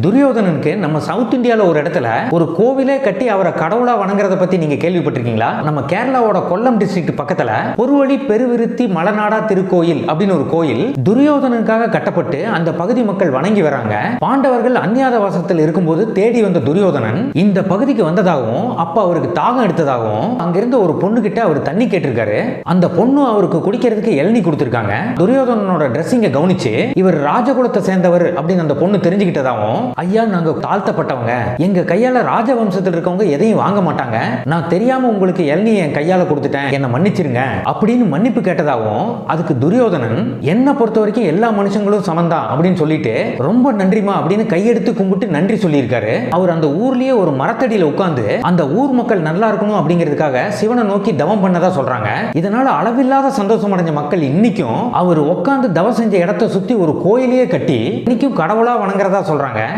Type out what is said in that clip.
துரியோதனனுக்கு நம்ம சவுத் இந்தியாவில் ஒரு இடத்துல ஒரு கோவிலே கட்டி அவரை கடவுளா வணங்குறத பத்தி நீங்க கேள்விப்பட்டிருக்கீங்களா? நம்ம கேரளாவோட கொல்லம் டிஸ்ட்ரிக்ட் பக்கத்துல பொருவழி பெருவிருத்தி மலநாடா திருக்கோயில் அப்படின்னு ஒரு கோயில் துரியோதனனுக்காக கட்டப்பட்டு அந்த பகுதி மக்கள் வணங்கி வராங்க. பாண்டவர்கள் அந்நியாதவாசத்தில் இருக்கும்போது தேடி வந்த துரியோதனன் இந்த பகுதிக்கு வந்ததாகவும் அப்ப அவருக்கு தாகம் எடுத்ததாகவும் அங்கிருந்த ஒரு பொண்ணு கிட்ட அவர் தண்ணி கேட்டிருக்காரு. அந்த பொண்ணு அவருக்கு குடிக்கிறதுக்கு இளநீ கொடுத்திருக்காங்க. துரியோதனனோட டிரெஸ்ஸிங்க கவனிச்சு இவர் ராஜகுலத்தை சேர்ந்தவர் அப்படின்னு அந்த பொண்ணு தெரிஞ்சுக்கிட்டதாகவும், ஐயா நாங்க தாழ்த்தப்பட்டவங்க, எங்க கையால ராஜவம்சத்தில் இருக்கவங்க எதையும் வாங்க மாட்டாங்க, நான் தெரியாம உங்களுக்கு இளநீ என் கையால கொடுத்துட்டேன், என்ன மன்னிச்சிருங்க அப்படின்னு மன்னிப்பு கேட்டதாகவும், அதுக்கு துரியோதனன் என்ன பொறுத்த வரைக்கும் எல்லா மனுஷங்களும் சமந்தான் அப்படின்னு சொல்லிட்டு ரொம்ப நன்றிமா அப்படின்னு கையெடுத்து கும்பிட்டு நன்றி சொல்லியிருக்காரு. அவர் அந்த ஊர்லயே ஒரு மரத்தடியில உட்கார்ந்து அந்த ஊர் மக்கள் நல்லா இருக்கணும் அப்படிங்கிறதுக்காக சிவனை நோக்கி தவம் பண்ணதா சொல்றாங்க. இதனால அளவில்லாத சந்தோஷம் அடைஞ்ச மக்கள் இன்னைக்கும் அவர் உட்கார்ந்து தவம் செஞ்ச இடத்தை சுத்தி ஒரு கோயிலையே கட்டி இன்னைக்கும் கடவுளா வணங்குறதா சொல்றாங்க.